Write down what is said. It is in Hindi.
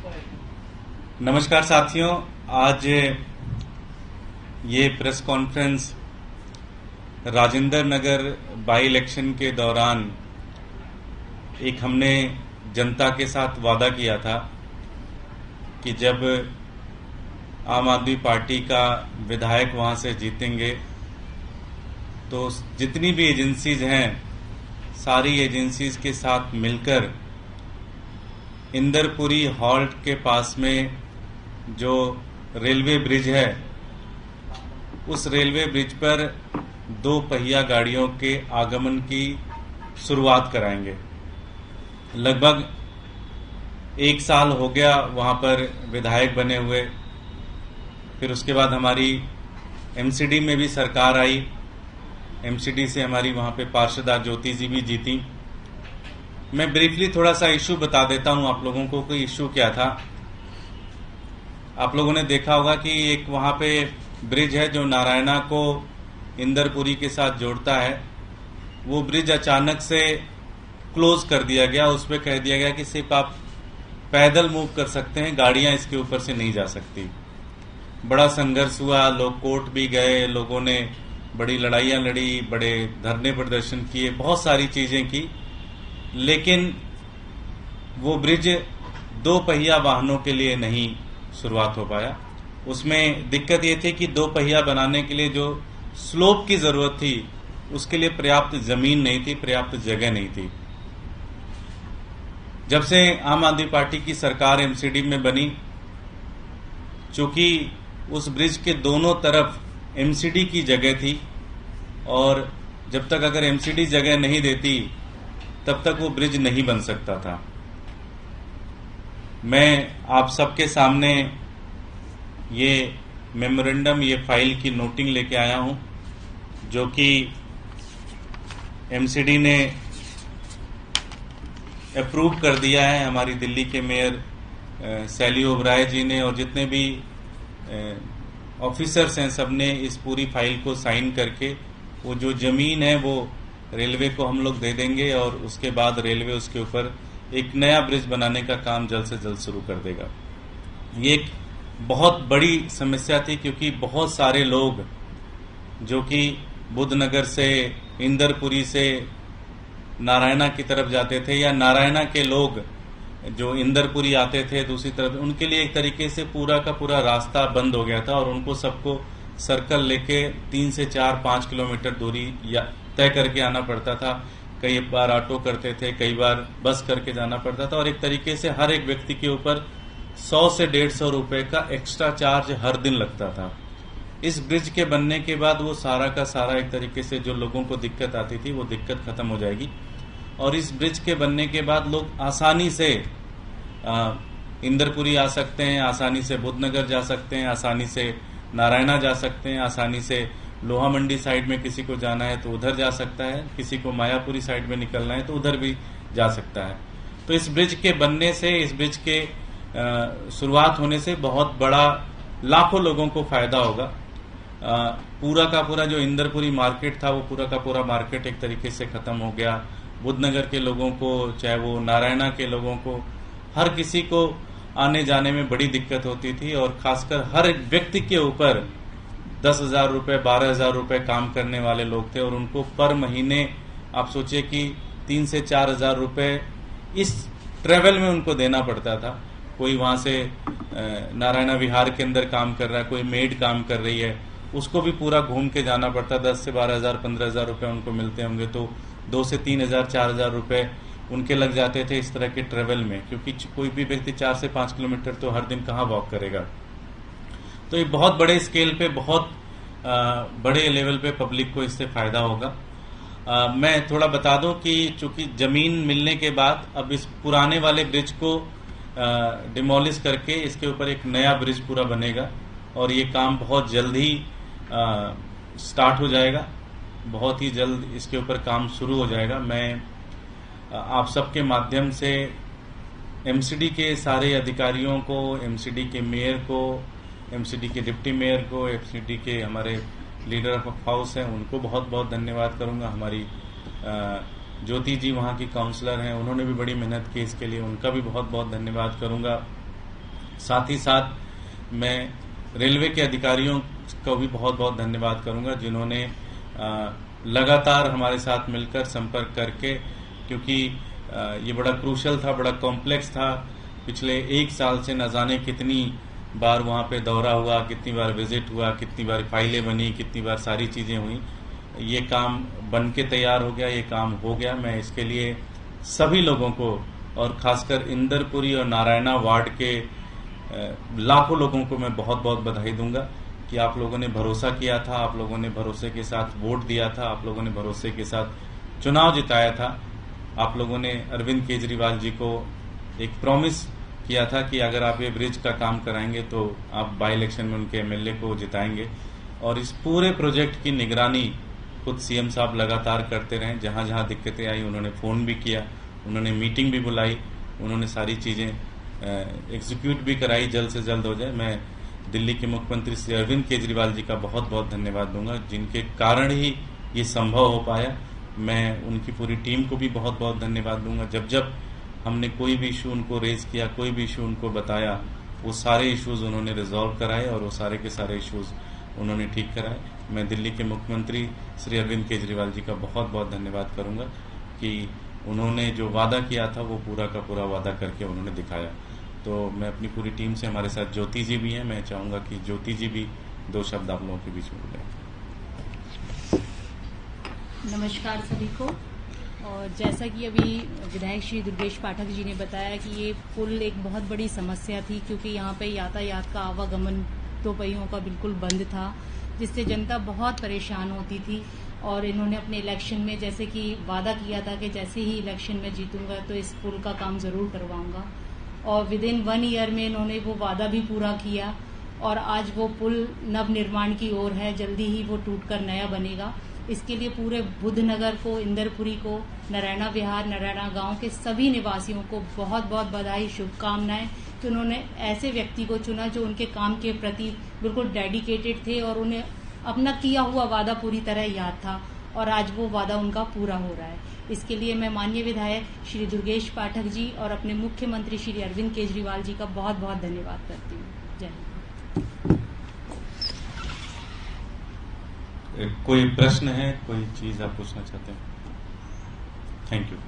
नमस्कार साथियों, आज ये press conference Rajendra Nagar by election के दौरान एक हमने जनता के साथ वादा किया था कि जब आम आदमी पार्टी का विधायक वहां से जीतेंगे तो जितनी भी एजेंसीज हैं सारी एजेंसीज के साथ मिलकर इंदरपुरी हॉल्ट के पास में जो रेलवे ब्रिज है उस रेलवे ब्रिज पर 2 पहिया गाड़ियों के आगमन की शुरुआत कराएंगे। लगभग 1 साल हो गया वहां पर विधायक बने हुए। फिर उसके बाद हमारी एमसीडी में भी सरकार आई। एमसीडी से हमारी वहां पे पार्षदा ज्योति जी भी जीती। मैं ब्रीफली थोड़ा सा इश्यू बता देता हूं आप लोगों को कि इश्यू क्या था। आप लोगों ने देखा होगा कि एक वहां पे ब्रिज है जो नारायणा को इंदरपुरी के साथ जोड़ता है। वो ब्रिज अचानक से क्लोज कर दिया गया। उस पर कह दिया गया कि सिर्फ आप पैदल मूव कर सकते हैं, गाड़ियां इसके ऊपर से नहीं जा सकती। बड़ा संघर्ष हुआ, लोग कोर्ट भी गए, लोगों ने बड़ी लड़ाइयां लड़ी, बड़े धरने प्रदर्शन किए, बहुत सारी चीजें की, लेकिन वो ब्रिज 2 पहिया वाहनों के लिए नहीं शुरुआत हो पाया। उसमें दिक्कत ये थी कि 2 पहिया बनाने के लिए जो स्लोप की जरूरत थी उसके लिए पर्याप्त जमीन नहीं थी, पर्याप्त जगह नहीं थी। जब से आम आदमी पार्टी की सरकार एमसीडी में बनी, चूंकि उस ब्रिज के दोनों तरफ एमसीडी की जगह थी और जब तक अगर एमसीडी जगह नहीं देती तब तक वो ब्रिज नहीं बन सकता था। मैं आप सबके सामने ये मेमोरेंडम, ये फाइल की नोटिंग लेके आया हूं जो कि एमसीडी ने अप्रूव कर दिया है। हमारी दिल्ली के मेयर सैली ओबराय जी ने और जितने भी ऑफिसर्स हैं सबने इस पूरी फाइल को साइन करके वो जो जमीन है वो रेलवे को हम लोग दे देंगे और उसके बाद रेलवे उसके ऊपर एक नया ब्रिज बनाने का काम जल्द से जल्द शुरू कर देगा। ये एक बहुत बड़ी समस्या थी क्योंकि बहुत सारे लोग जो कि बुद्धनगर से, इंदरपुरी से नारायणा की तरफ जाते थे या नारायणा के लोग जो इंदरपुरी आते थे दूसरी तरफ, उनके लिए एक तरीके से पूरा का पूरा रास्ता बंद हो गया था और उनको सबको सर्कल लेके 3 से 4-5 किलोमीटर दूरी तय करके आना पड़ता था। कई बार ऑटो करते थे, कई बार बस करके जाना पड़ता था और एक तरीके से हर एक व्यक्ति के ऊपर 100 से 150 रुपए का एक्स्ट्रा चार्ज हर दिन लगता था। इस ब्रिज के बनने के बाद वो सारा का सारा एक तरीके से जो लोगों को दिक्कत आती थी वो दिक्कत खत्म हो जाएगी और इस ब्रिज के बनने के बाद लोग आसानी से इंदरपुरी आ सकते हैं, आसानी से बुद्धनगर जा सकते हैं, आसानी से नारायणा जा सकते हैं, आसानी से लोहा मंडी साइड में किसी को जाना है तो उधर जा सकता है, किसी को मायापुरी साइड में निकलना है तो उधर भी जा सकता है। तो इस ब्रिज के बनने से, इस ब्रिज के शुरुआत होने से बहुत बड़ा लाखों लोगों को फायदा होगा। पूरा का पूरा जो इंदरपुरी मार्केट था वो पूरा का पूरा मार्केट एक तरीके से खत्म हो गया। बुद्धनगर के लोगों को, चाहे वो नारायणा के लोगों को, हर किसी को आने जाने में बड़ी दिक्कत होती थी और खासकर हर एक व्यक्ति के ऊपर 10,000 रुपए, 12,000 रुपए काम करने वाले लोग थे और उनको पर महीने आप सोचिए कि 3 से 4,000 रुपए इस ट्रेवल में उनको देना पड़ता था। कोई वहां से नारायणा विहार के अंदर काम कर रहा है, कोई मेड काम कर रही है, उसको भी पूरा घूम के जाना पड़ता। 10 से 12,000, 15,000 रुपए उनको मिलते होंगे तो 2 से 3,000, 4,000 रुपए उनके लग जाते थे इस तरह के ट्रेवल में, क्योंकि कोई भी व्यक्ति 4 से 5 किलोमीटर तो हर दिन कहाँ वॉक करेगा। तो ये बहुत बड़े स्केल पे, बहुत बड़े लेवल पे पब्लिक को इससे फायदा होगा। मैं थोड़ा बता दूं कि चूंकि जमीन मिलने के बाद अब इस पुराने वाले ब्रिज को डिमोलिश करके इसके ऊपर एक नया ब्रिज पूरा बनेगा और ये काम बहुत जल्द ही स्टार्ट हो जाएगा, बहुत ही जल्द इसके ऊपर काम शुरू हो जाएगा। मैं आप सबके माध्यम से एमसीडी के सारे अधिकारियों को, एमसीडी के मेयर को, एमसीडी के डिप्टी मेयर को, एमसीडी के हमारे लीडर ऑफ हाउस हैं उनको बहुत बहुत धन्यवाद करूंगा। हमारी ज्योति जी वहाँ की काउंसलर हैं, उन्होंने भी बड़ी मेहनत की इसके लिए, उनका भी बहुत बहुत धन्यवाद करूंगा। साथ ही साथ मैं रेलवे के अधिकारियों को भी बहुत बहुत धन्यवाद करूंगा, जिन्होंने लगातार हमारे साथ मिलकर संपर्क करके, क्योंकि ये बड़ा क्रूशल था, बड़ा कॉम्प्लेक्स था। पिछले 1 साल से न जाने कितनी बार वहाँ पे दौरा हुआ, कितनी बार विजिट हुआ, कितनी बार फाइलें बनी, कितनी बार सारी चीज़ें हुई। ये काम बन के तैयार हो गया, ये काम हो गया। मैं इसके लिए सभी लोगों को और खासकर इंदरपुरी और नारायणा वार्ड के लाखों लोगों को मैं बहुत बहुत बधाई दूंगा कि आप लोगों ने भरोसा किया था, आप लोगों ने भरोसे के साथ वोट दिया था, आप लोगों ने भरोसे के साथ चुनाव जिताया था। आप लोगों ने अरविंद केजरीवाल जी को एक प्रॉमिस किया था कि अगर आप ये ब्रिज का काम कराएंगे तो आप बाई इलेक्शन में उनके एमएलए को जिताएंगे। और इस पूरे प्रोजेक्ट की निगरानी खुद सीएम साहब लगातार करते रहे। जहां जहां दिक्कतें आई उन्होंने फोन भी किया, उन्होंने मीटिंग भी बुलाई, उन्होंने सारी चीजें एग्जीक्यूट भी कराई, जल्द से जल्द हो जाए। मैं दिल्ली के मुख्यमंत्री श्री अरविंद केजरीवाल जी का बहुत बहुत धन्यवाद दूंगा, जिनके कारण ही ये संभव हो पाया। मैं उनकी पूरी टीम को भी बहुत बहुत धन्यवाद दूंगा। जब जब हमने कोई भी इशू उनको रेज किया, कोई भी इशू उनको बताया, वो सारे इश्यूज उन्होंने रिजॉल्व कराए और वो सारे के सारे इश्यूज उन्होंने ठीक कराए। मैं दिल्ली के मुख्यमंत्री श्री अरविंद केजरीवाल जी का बहुत बहुत धन्यवाद करूंगा कि उन्होंने जो वादा किया था वो पूरा का पूरा वादा करके उन्होंने दिखाया। तो मैं अपनी पूरी टीम से, हमारे साथ ज्योति जी भी हैं, मैं चाहूंगा कि ज्योति जी भी 2 शब्द आप लोगों के बीच में बोलें। नमस्कार सभी को। और जैसा कि अभी विधायक श्री दुर्गेश पाठक जी ने बताया कि ये पुल एक बहुत बड़ी समस्या थी, क्योंकि यहाँ पे यातायात का आवागमन 2 पहियों का बिल्कुल बंद था, जिससे जनता बहुत परेशान होती थी। और इन्होंने अपने इलेक्शन में जैसे कि वादा किया था कि जैसे ही इलेक्शन में जीतूंगा तो इस पुल का काम जरूर करवाऊंगा, और विदिन 1 ईयर में इन्होंने वो वादा भी पूरा किया। और आज वो पुल नव निर्माण की ओर है, जल्दी ही वो टूटकर नया बनेगा। इसके लिए पूरे बुद्धनगर को, इंदरपुरी को, नारायणा विहार, नारायणा गांव के सभी निवासियों को बहुत बहुत बधाई, शुभकामनाएं कि उन्होंने ऐसे व्यक्ति को चुना जो उनके काम के प्रति बिल्कुल डेडिकेटेड थे और उन्हें अपना किया हुआ वादा पूरी तरह याद था, और आज वो वादा उनका पूरा हो रहा है। इसके लिए मैं माननीय विधायक श्री दुर्गेश पाठक जी और अपने मुख्यमंत्री श्री अरविंद केजरीवाल जी का बहुत बहुत धन्यवाद करती हूँ। जय हिंद। कोई प्रश्न है, कोई चीज आप पूछना चाहते हैं? Thank you.